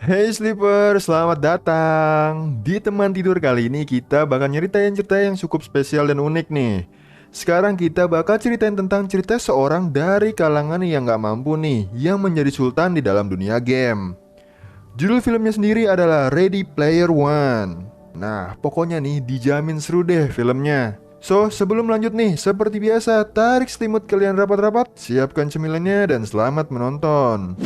Hey Sleeper, selamat datang. Di teman tidur kali ini kita bakal nyeritain cerita yang cukup spesial dan unik nih. Sekarang kita bakal ceritain tentang cerita seorang dari kalangan yang gak mampu nih, yang menjadi sultan di dalam dunia game. Judul filmnya sendiri adalah Ready Player One. Nah, pokoknya nih dijamin seru deh filmnya. So, sebelum lanjut nih, seperti biasa, tarik selimut kalian rapat-rapat, siapkan cemilannya dan selamat menonton.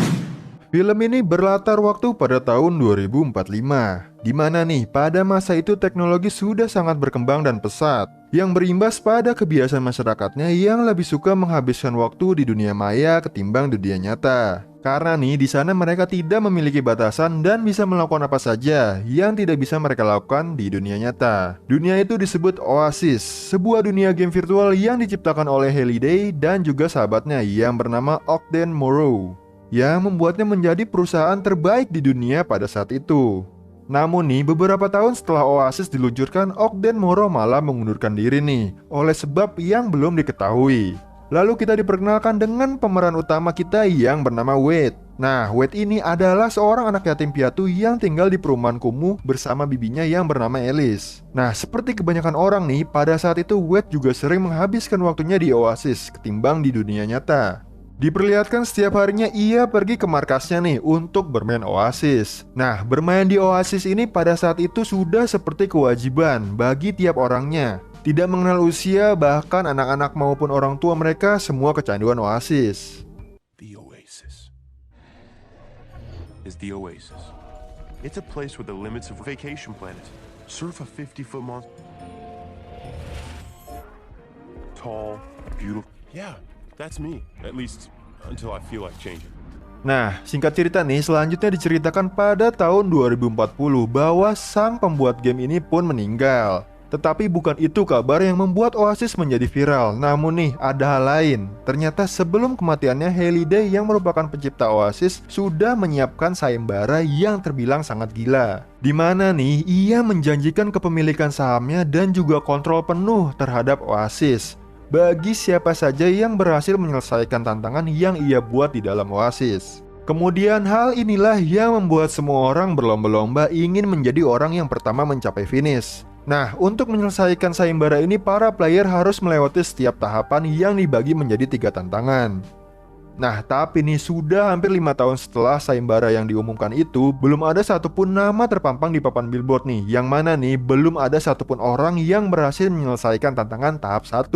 Film ini berlatar waktu pada tahun 2045, di mana nih pada masa itu teknologi sudah sangat berkembang dan pesat, yang berimbas pada kebiasaan masyarakatnya yang lebih suka menghabiskan waktu di dunia maya ketimbang dunia nyata. Karena nih di sana mereka tidak memiliki batasan dan bisa melakukan apa saja yang tidak bisa mereka lakukan di dunia nyata. Dunia itu disebut Oasis, sebuah dunia game virtual yang diciptakan oleh Halliday dan juga sahabatnya yang bernama Ogden Morrow, yang membuatnya menjadi perusahaan terbaik di dunia pada saat itu. Namun nih, beberapa tahun setelah Oasis diluncurkan, Ogden Morrow malah mengundurkan diri nih, oleh sebab yang belum diketahui. Lalu kita diperkenalkan dengan pemeran utama kita yang bernama Wade. Nah, Wade ini adalah seorang anak yatim piatu yang tinggal di perumahan kumuh bersama bibinya yang bernama Alice. Nah, seperti kebanyakan orang nih, pada saat itu Wade juga sering menghabiskan waktunya di Oasis ketimbang di dunia nyata. Diperlihatkan setiap harinya ia pergi ke markasnya nih untuk bermain Oasis. Nah, bermain di Oasis ini pada saat itu sudah seperti kewajiban bagi tiap orangnya. Tidak mengenal usia, bahkan anak-anak maupun orang tua mereka semua kecanduan Oasis. The Oasis is the Oasis. It's a place where the limits of vacation planet. Surf a 50-foot monster. Tall, beautiful. Yeah, that's me. At least until I feel like changing. Nah, singkat cerita nih, selanjutnya diceritakan pada tahun 2040 bahwa sang pembuat game ini pun meninggal. Tetapi bukan itu kabar yang membuat Oasis menjadi viral. Namun nih, ada hal lain. Ternyata sebelum kematiannya, Halliday yang merupakan pencipta Oasis sudah menyiapkan sayembara yang terbilang sangat gila. Di mana nih, ia menjanjikan kepemilikan sahamnya dan juga kontrol penuh terhadap Oasis bagi siapa saja yang berhasil menyelesaikan tantangan yang ia buat di dalam Oasis. Kemudian hal inilah yang membuat semua orang berlomba-lomba ingin menjadi orang yang pertama mencapai finish. Nah, untuk menyelesaikan sayembara ini, para player harus melewati setiap tahapan yang dibagi menjadi 3 tantangan. Nah, tapi nih sudah hampir 5 tahun setelah sayembara yang diumumkan itu, belum ada satupun nama terpampang di papan billboard nih, yang mana nih belum ada satupun orang yang berhasil menyelesaikan tantangan tahap 1.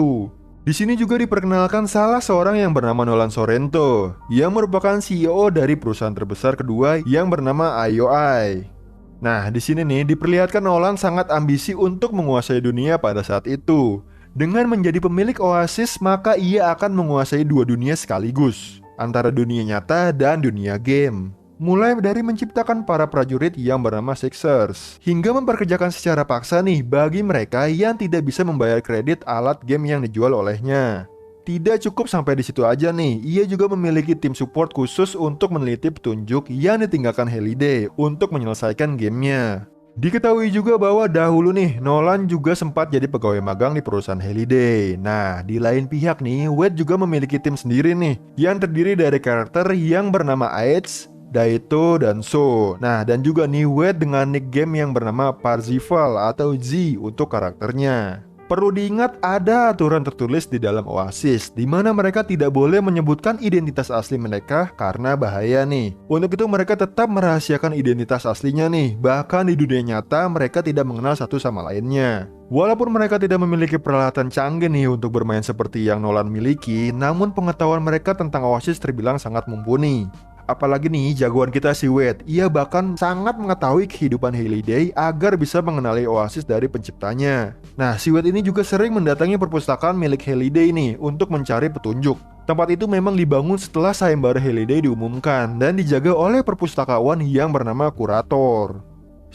Di sini juga diperkenalkan salah seorang yang bernama Nolan Sorrento, yang merupakan CEO dari perusahaan terbesar kedua yang bernama IOI. Nah, di sini nih diperlihatkan Nolan sangat ambisi untuk menguasai dunia pada saat itu. Dengan menjadi pemilik Oasis, maka ia akan menguasai 2 dunia sekaligus, antara dunia nyata dan dunia game. Mulai dari menciptakan para prajurit yang bernama Sixers, hingga memperkerjakan secara paksa nih bagi mereka yang tidak bisa membayar kredit alat game yang dijual olehnya. Tidak cukup sampai di situ aja nih, ia juga memiliki tim support khusus untuk meneliti petunjuk yang ditinggalkan Halliday untuk menyelesaikan gamenya. Diketahui juga bahwa dahulu nih, Nolan juga sempat jadi pegawai magang di perusahaan Halliday. Nah, di lain pihak nih, Wade juga memiliki tim sendiri nih, yang terdiri dari karakter yang bernama Aetz, Daito, dan So. Nah, dan juga nih Wade dengan nick game yang bernama Parzival atau Z untuk karakternya. Perlu diingat ada aturan tertulis di dalam Oasis, di mana mereka tidak boleh menyebutkan identitas asli mereka karena bahaya nih. Untuk itu mereka tetap merahasiakan identitas aslinya nih, bahkan di dunia nyata mereka tidak mengenal satu sama lainnya. Walaupun mereka tidak memiliki peralatan canggih nih untuk bermain seperti yang Nolan miliki, namun pengetahuan mereka tentang Oasis terbilang sangat mumpuni. Apalagi nih jagoan kita si Wade, ia bahkan sangat mengetahui kehidupan Halliday agar bisa mengenali Oasis dari penciptanya. Nah, si Wade ini juga sering mendatangi perpustakaan milik Halliday nih untuk mencari petunjuk. Tempat itu memang dibangun setelah sayembara Halliday diumumkan dan dijaga oleh perpustakawan yang bernama kurator.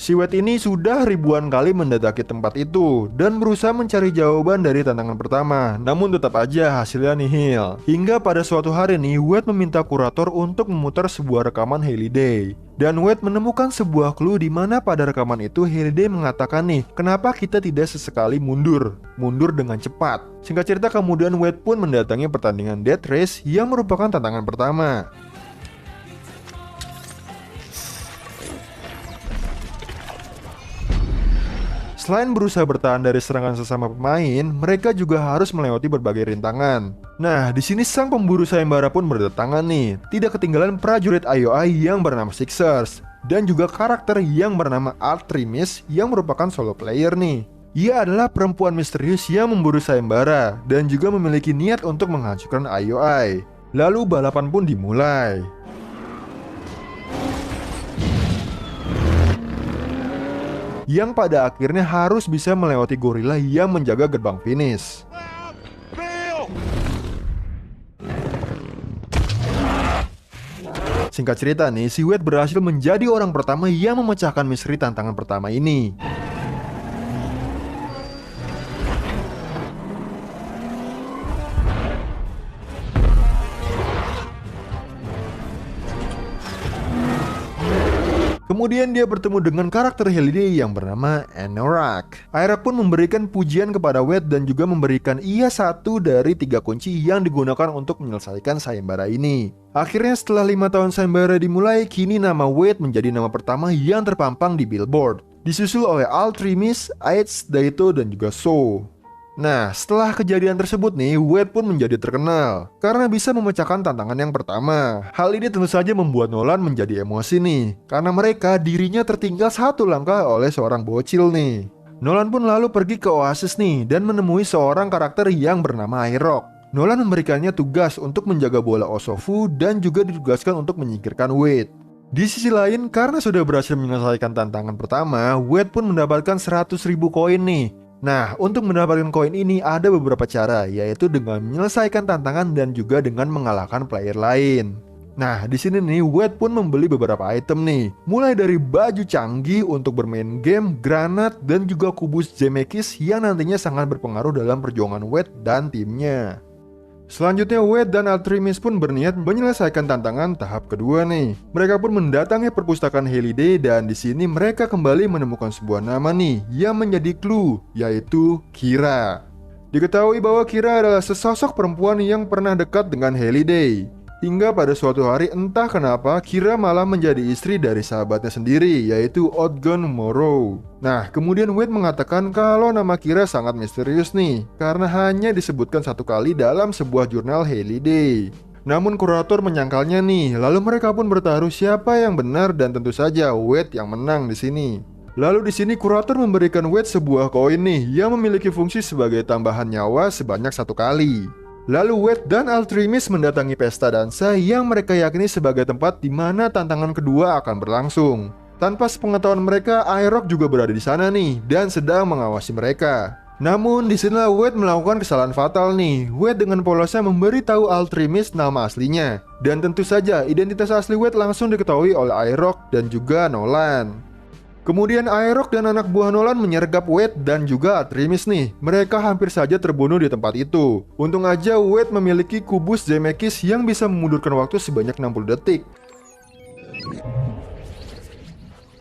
Si Wade ini sudah ribuan kali mendatangi tempat itu dan berusaha mencari jawaban dari tantangan pertama, namun tetap aja hasilnya nihil. Hingga pada suatu hari nih, Wade meminta kurator untuk memutar sebuah rekaman Halliday. Dan Wade menemukan sebuah clue di mana pada rekaman itu Halliday mengatakan nih, kenapa kita tidak sesekali mundur dengan cepat. Singkat cerita kemudian Wade pun mendatangi pertandingan Death Race yang merupakan tantangan pertama. Selain berusaha bertahan dari serangan sesama pemain, mereka juga harus melewati berbagai rintangan. Nah, di sini sang pemburu sayembara pun berdatangan nih. Tidak ketinggalan prajurit IOI yang bernama Sixers dan juga karakter yang bernama Artemis yang merupakan solo player nih. Ia adalah perempuan misterius yang memburu sayembara dan juga memiliki niat untuk menghancurkan IOI. Lalu balapan pun dimulai. Yang pada akhirnya harus bisa melewati gorila yang menjaga gerbang finish. Singkat cerita nih, si Wade berhasil menjadi orang pertama yang memecahkan misteri tantangan pertama ini. Kemudian dia bertemu dengan karakter Halliday yang bernama Anorak. Aira pun memberikan pujian kepada Wade dan juga memberikan ia satu dari 3 kunci yang digunakan untuk menyelesaikan sayembara ini. Akhirnya setelah 5 tahun sayembara dimulai, kini nama Wade menjadi nama pertama yang terpampang di billboard. Disusul oleh Artemis, Aids, Daito, dan juga So. Nah, setelah kejadian tersebut nih, Wade pun menjadi terkenal karena bisa memecahkan tantangan yang pertama. Hal ini tentu saja membuat Nolan menjadi emosi nih, karena mereka dirinya tertinggal 1 langkah oleh seorang bocil nih. Nolan pun lalu pergi ke Oasis nih dan menemui seorang karakter yang bernama Airok. Nolan memberikannya tugas untuk menjaga bola Osofu dan juga ditugaskan untuk menyingkirkan Wade. Di sisi lain, karena sudah berhasil menyelesaikan tantangan pertama, Wade pun mendapatkan 100.000 koin nih. Nah, untuk mendapatkan koin ini ada beberapa cara, yaitu dengan menyelesaikan tantangan dan juga dengan mengalahkan player lain. Nah, di sini nih Wade pun membeli beberapa item nih, mulai dari baju canggih untuk bermain game, granat, dan juga kubus Zemeckis yang nantinya sangat berpengaruh dalam perjuangan Wade dan timnya. Selanjutnya Wade dan Artemis pun berniat menyelesaikan tantangan tahap kedua nih. Mereka pun mendatangi perpustakaan Halliday dan di sini mereka kembali menemukan sebuah nama nih yang menjadi clue, yaitu Kira. Diketahui bahwa Kira adalah sesosok perempuan yang pernah dekat dengan Halliday. Hingga pada suatu hari entah kenapa Kira malah menjadi istri dari sahabatnya sendiri, yaitu Odgon Morrow. Nah, kemudian Wade mengatakan kalau nama Kira sangat misterius nih, karena hanya disebutkan 1 kali dalam sebuah jurnal Halliday. Namun kurator menyangkalnya nih, lalu mereka pun bertaruh siapa yang benar dan tentu saja Wade yang menang di sini. Lalu di sini kurator memberikan Wade sebuah koin nih yang memiliki fungsi sebagai tambahan nyawa sebanyak 1 kali. Lalu Wade dan Artemis mendatangi pesta dansa yang mereka yakini sebagai tempat di mana tantangan kedua akan berlangsung. Tanpa sepengetahuan mereka, Airok juga berada di sana nih dan sedang mengawasi mereka. Namun disinilah Wade melakukan kesalahan fatal nih. Wade dengan polosnya memberitahu Artemis nama aslinya. Dan tentu saja identitas asli Wade langsung diketahui oleh Airok dan juga Nolan. Kemudian Airok dan anak buah Nolan menyergap Wade dan juga Artemis nih. Mereka hampir saja terbunuh di tempat itu. Untung aja Wade memiliki kubus Zemeckis yang bisa memundurkan waktu sebanyak 60 detik.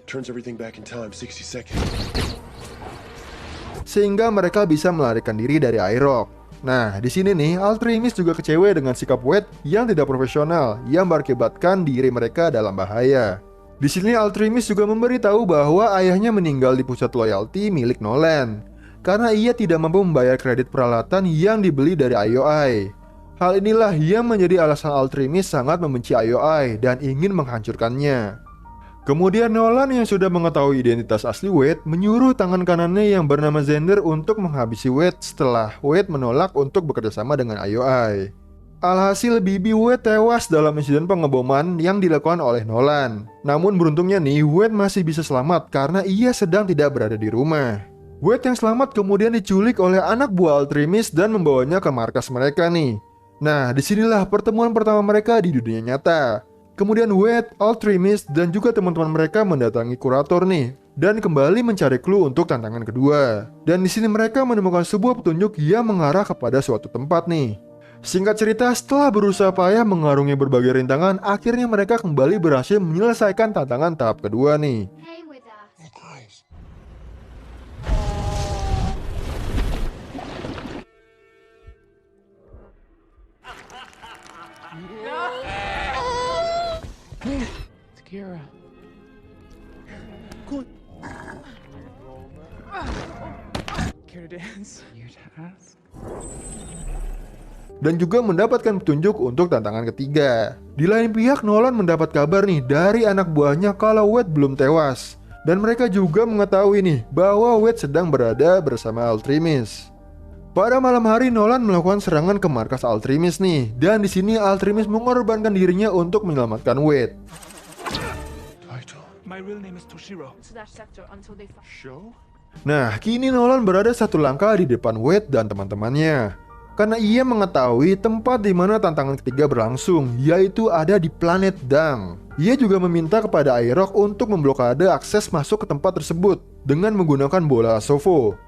Turns everything back in time, 60 seconds. Sehingga mereka bisa melarikan diri dari Airok. Nah, di sini nih Artemis juga kecewa dengan sikap Wade yang tidak profesional yang berakibatkan diri mereka dalam bahaya. Di sini Artemis juga memberitahu bahwa ayahnya meninggal di pusat loyalty milik Nolan karena ia tidak mampu membayar kredit peralatan yang dibeli dari IOI. Hal inilah yang menjadi alasan Artemis sangat membenci IOI dan ingin menghancurkannya. Kemudian Nolan yang sudah mengetahui identitas asli Wade menyuruh tangan kanannya yang bernama Xander untuk menghabisi Wade setelah Wade menolak untuk bekerjasama dengan IOI. Alhasil Bibi Wade tewas dalam insiden pengeboman yang dilakukan oleh Nolan. Namun beruntungnya nih Wade masih bisa selamat karena ia sedang tidak berada di rumah. Wade yang selamat kemudian diculik oleh anak buah Artemis dan membawanya ke markas mereka nih. Nah, disinilah pertemuan pertama mereka di dunia nyata. Kemudian Wade, Artemis, dan juga teman-teman mereka mendatangi kurator nih dan kembali mencari clue untuk tantangan kedua. Dan di sini mereka menemukan sebuah petunjuk yang mengarah kepada suatu tempat nih. Singkat cerita, setelah berusaha payah mengarungi berbagai rintangan, akhirnya mereka kembali berhasil menyelesaikan tantangan tahap kedua nih. It's Kira. Is you to ask? Dan juga mendapatkan petunjuk untuk tantangan ketiga. Di lain pihak, Nolan mendapat kabar nih dari anak buahnya kalau Wade belum tewas. Dan mereka juga mengetahui nih bahwa Wade sedang berada bersama Altrimis. Pada malam hari, Nolan melakukan serangan ke markas Altrimis nih. Dan di sini Altrimis mengorbankan dirinya untuk menyelamatkan Wade. My real name is Toshiro. To that sector until they find. Show? Nah, kini Nolan berada satu langkah di depan Wade dan teman-temannya. Karena ia mengetahui tempat di mana tantangan ketiga berlangsung, yaitu ada di planet Dang. Ia juga meminta kepada Airok untuk memblokade akses masuk ke tempat tersebut dengan menggunakan bola Asovo.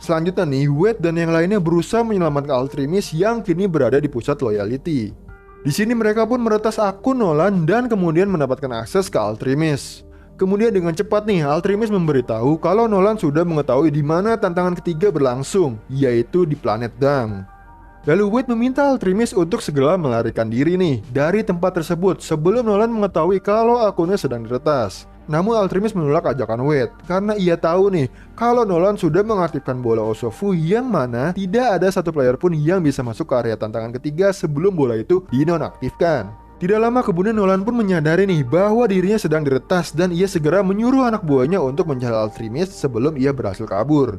Selanjutnya nih, Wade dan yang lainnya berusaha menyelamatkan Altrimis yang kini berada di pusat loyalty. Di sini mereka pun meretas akun Nolan dan kemudian mendapatkan akses ke Altrimis. Kemudian dengan cepat nih, Altrimis memberitahu kalau Nolan sudah mengetahui di mana tantangan ketiga berlangsung, yaitu di planet Dang. Lalu Wade meminta Altrimis untuk segera melarikan diri nih dari tempat tersebut sebelum Nolan mengetahui kalau akunnya sedang diretas. Namun Altrimis menolak ajakan Wade karena ia tahu nih kalau Nolan sudah mengaktifkan bola Osofu yang mana tidak ada satu player pun yang bisa masuk ke area tantangan ketiga sebelum bola itu dinonaktifkan. Tidak lama kemudian Nolan pun menyadari nih bahwa dirinya sedang diretas dan ia segera menyuruh anak buahnya untuk mencari Altrimis sebelum ia berhasil kabur.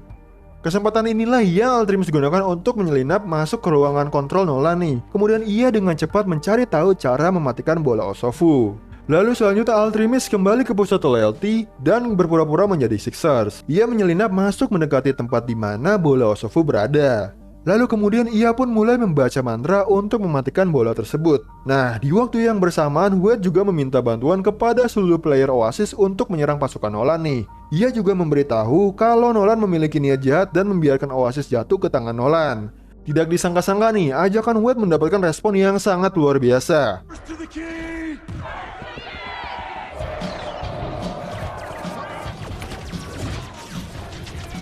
Kesempatan inilah yang Altrimis gunakan untuk menyelinap masuk ke ruangan kontrol Nolan nih. Kemudian ia dengan cepat mencari tahu cara mematikan bola Osofu. Lalu selanjutnya Altrimis kembali ke pusat loyalty dan berpura-pura menjadi Sixers. Ia menyelinap masuk mendekati tempat di mana bola Osofu berada. Lalu kemudian ia pun mulai membaca mantra untuk mematikan bola tersebut. Nah, di waktu yang bersamaan Wade juga meminta bantuan kepada seluruh player Oasis untuk menyerang pasukan Nolan nih. Ia juga memberitahu kalau Nolan memiliki niat jahat dan membiarkan Oasis jatuh ke tangan Nolan. Tidak disangka-sangka nih, ajakan Wade mendapatkan respon yang sangat luar biasa. To the key!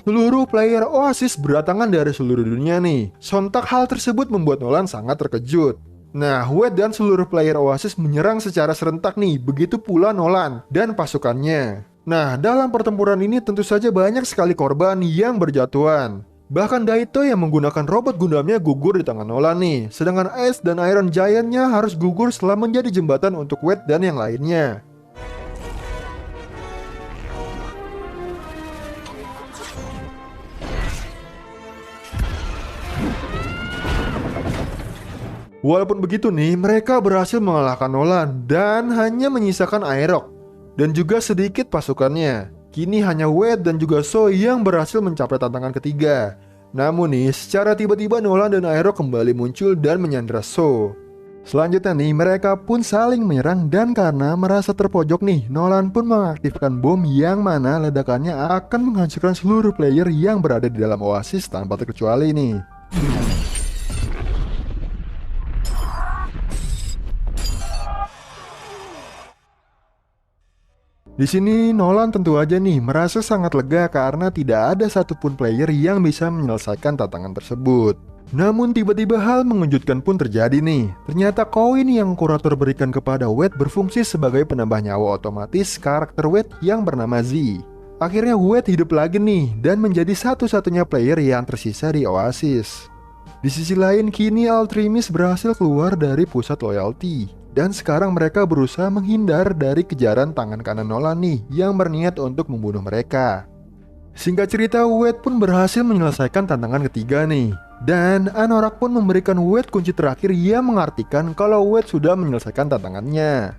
Seluruh player Oasis berdatangan dari seluruh dunia nih. Sontak hal tersebut membuat Nolan sangat terkejut. Nah, Wade dan seluruh player Oasis menyerang secara serentak nih, begitu pula Nolan dan pasukannya. Nah, dalam pertempuran ini tentu saja banyak sekali korban yang berjatuhan. Bahkan Daito yang menggunakan robot Gundamnya gugur di tangan Nolan nih. Sedangkan Ace dan Iron Giant-nya harus gugur setelah menjadi jembatan untuk Wade dan yang lainnya. Walaupun begitu nih, mereka berhasil mengalahkan Nolan dan hanya menyisakan Airok dan juga sedikit pasukannya. Kini hanya Wade dan juga So yang berhasil mencapai tantangan ketiga. Namun nih, secara tiba-tiba Nolan dan Airok kembali muncul dan menyandra So. Selanjutnya nih, mereka pun saling menyerang dan karena merasa terpojok nih, Nolan pun mengaktifkan bom yang mana ledakannya akan menghancurkan seluruh player yang berada di dalam Oasis tanpa terkecuali nih. Di sini Nolan tentu aja nih merasa sangat lega karena tidak ada satupun player yang bisa menyelesaikan tantangan tersebut. Namun tiba-tiba hal mengejutkan pun terjadi nih. Ternyata koin yang kurator berikan kepada Wade berfungsi sebagai penambah nyawa otomatis karakter Wade yang bernama Z. Akhirnya Wade hidup lagi nih dan menjadi satu-satunya player yang tersisa di Oasis. Di sisi lain kini Altrimis berhasil keluar dari pusat loyalty. Dan sekarang mereka berusaha menghindar dari kejaran tangan kanan Nolan nih yang berniat untuk membunuh mereka. Singkat cerita, Wade pun berhasil menyelesaikan tantangan ketiga nih. Dan Anorak pun memberikan Wade kunci terakhir yang mengartikan kalau Wade sudah menyelesaikan tantangannya.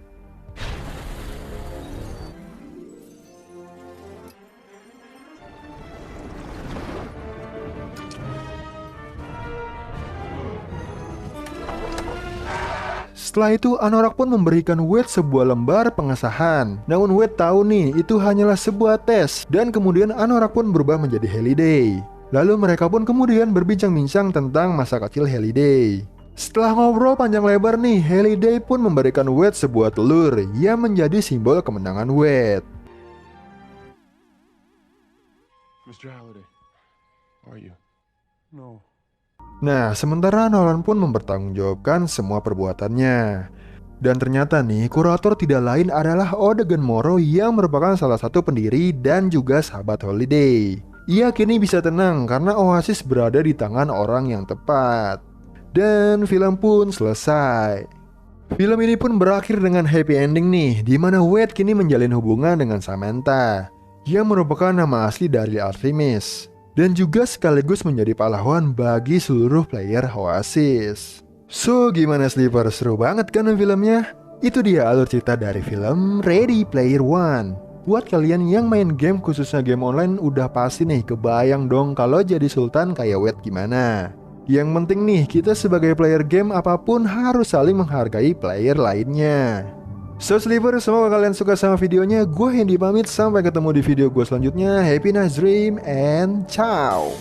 Setelah itu Anorak pun memberikan Wade sebuah lembar pengesahan. Namun Wade tahu nih itu hanyalah sebuah tes. Dan kemudian Anorak pun berubah menjadi Halliday. Lalu mereka pun kemudian berbincang-bincang tentang masa kecil Halliday. Setelah ngobrol panjang lebar nih, Halliday pun memberikan Wade sebuah telur yang menjadi simbol kemenangan Wade. Mr. Halliday, are you? No. Nah, sementara Nolan pun mempertanggungjawabkan semua perbuatannya. Dan ternyata nih, kurator tidak lain adalah Odegon Moro yang merupakan salah satu pendiri dan juga sahabat Holiday. Ia kini bisa tenang karena Oasis berada di tangan orang yang tepat. Dan film pun selesai. Film ini pun berakhir dengan happy ending nih, di mana Wade kini menjalin hubungan dengan Samantha, yang merupakan nama asli dari Artemis, dan juga sekaligus menjadi pahlawan bagi seluruh player Oasis. So, gimana Sleeper? Seru banget kan filmnya? Itu dia alur cerita dari film Ready Player One. Buat kalian yang main game, khususnya game online, udah pasti nih kebayang dong kalau jadi Sultan kayak Wade gimana. Yang penting nih, kita sebagai player game apapun harus saling menghargai player lainnya. So Sleeper, semoga kalian suka sama videonya. Gue Hendy pamit, sampai ketemu di video gue selanjutnya. Happy nice dream and ciao.